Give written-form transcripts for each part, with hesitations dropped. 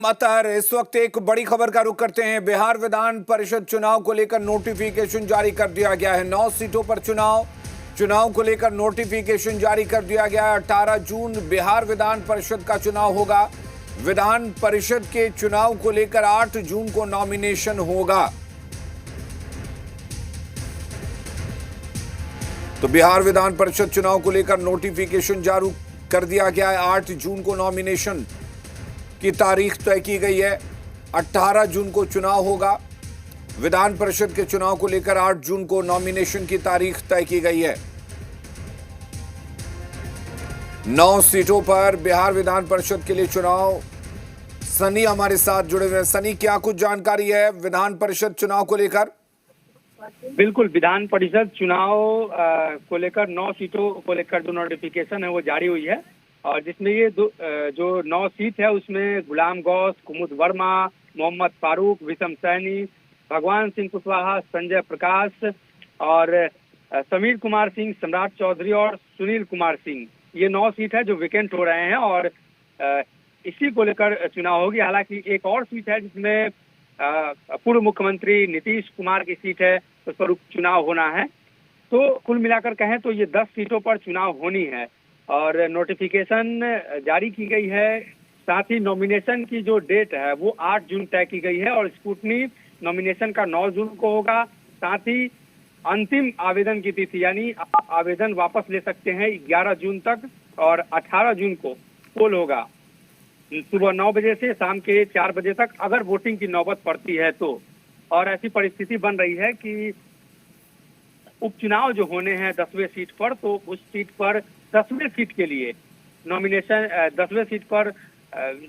मातर इस वक्त एक बड़ी खबर का रुख करते हैं। बिहार विधान परिषद चुनाव को लेकर नोटिफिकेशन जारी कर दिया गया है। 9 सीटों पर चुनाव को लेकर नोटिफिकेशन जारी कर दिया गया है। 18 जून बिहार विधान परिषद का चुनाव होगा। विधान परिषद के चुनाव को लेकर 8 जून को नॉमिनेशन होगा। तो बिहार विधान परिषद चुनाव को लेकर नोटिफिकेशन जारी कर दिया गया है। 8 जून को नॉमिनेशन की तारीख तय की गई है। 18 जून को चुनाव होगा। विधान परिषद के चुनाव को लेकर 8 जून को नॉमिनेशन की तारीख तय की गई है। 9 सीटों पर बिहार विधान परिषद के लिए चुनाव। सनी हमारे साथ जुड़े हुए हैं। सनी, क्या कुछ जानकारी है विधान परिषद चुनाव को लेकर? बिल्कुल, विधान परिषद चुनाव को लेकर 9 सीटों को लेकर जो नोटिफिकेशन है वो जारी हुई है। और जिसमें ये जो 9 सीट है उसमें गुलाम गौस, कुमुद वर्मा, मोहम्मद फारूक, विषम सैनी, भगवान सिंह कुशवाहा, संजय प्रकाश और समीर कुमार सिंह, सम्राट चौधरी और सुनील कुमार सिंह, ये 9 सीट है जो वेकेंट हो रहे हैं और इसी को लेकर चुनाव होगी। हालांकि एक और सीट है जिसमें पूर्व मुख्यमंत्री नीतीश कुमार की सीट है, उस पर उपचुनाव होना है। तो कुल मिलाकर कहें तो ये 10 सीटों पर चुनाव होनी है और नोटिफिकेशन जारी की गई है। साथ ही नॉमिनेशन की जो डेट है वो 8 जून तय की गई है और स्क्रूटनी नॉमिनेशन का 9 जून को होगा। साथ ही अंतिम आवेदन की तिथि यानी आवेदन वापस ले सकते हैं 11 जून तक और 18 जून को पोल होगा सुबह 9 बजे से शाम के 4 बजे तक, अगर वोटिंग की नौबत पड़ती है तो। और ऐसी परिस्थिति बन रही है कि उपचुनाव जो होने हैं 10वें सीट पर, तो उस सीट पर 10वें सीट के लिए नॉमिनेशन 10वें सीट पर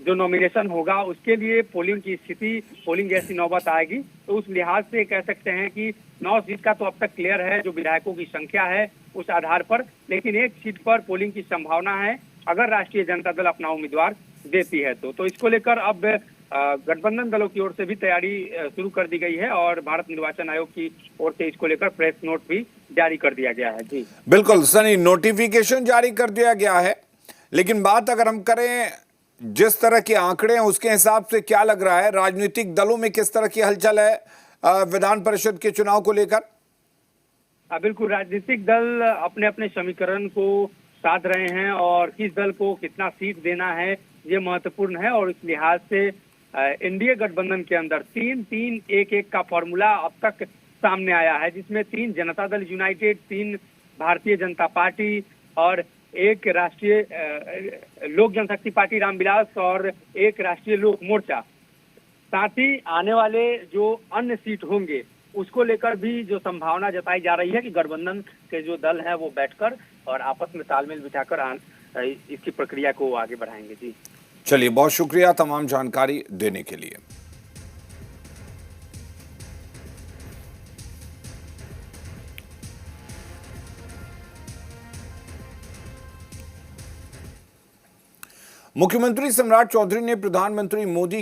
जो नॉमिनेशन होगा उसके लिए पोलिंग जैसी नौबत आएगी। तो उस लिहाज से कह सकते हैं कि 9 सीट का तो अब तक क्लियर है जो विधायकों की संख्या है उस आधार पर, लेकिन एक सीट पर पोलिंग की संभावना है अगर राष्ट्रीय जनता दल अपना उम्मीदवार देती है तो इसको लेकर अब गठबंधन दलों की ओर से भी तैयारी शुरू कर दी गई है और भारत निर्वाचन आयोग की ओर से इसको लेकर प्रेस नोट भी जारी कर दिया गया है। जी बिल्कुल सनी, नोटिफिकेशन जारी कर दिया गया है, लेकिन बात अगर हम करें जिस तरह के आंकड़े हैं उसके हिसाब से क्या लग रहा है राजनीतिक दलों में किस तरह की हलचल है विधान परिषद के चुनाव को लेकर? बिल्कुल, राजनीतिक दल अपने अपने समीकरण को साध रहे हैं और किस दल को कितना सीट देना है ये महत्वपूर्ण है। और इस लिहाज से एनडीए गठबंधन के अंदर 3-3-1-1 का फॉर्मूला अब तक सामने आया है, जिसमें 3 जनता दल यूनाइटेड, 3 भारतीय जनता पार्टी और 1 राष्ट्रीय लोक जनशक्ति पार्टी रामविलास और 1 राष्ट्रीय लोक मोर्चा। साथ ही आने वाले जो अन्य सीट होंगे उसको लेकर भी जो संभावना जताई जा रही है कि गठबंधन के जो दल है वो बैठकर और आपस में तालमेल बिठाकर इसकी प्रक्रिया को आगे बढ़ाएंगे। जी चलिए, बहुत शुक्रिया तमाम जानकारी देने के लिए। मुख्यमंत्री सम्राट चौधरी ने प्रधानमंत्री मोदी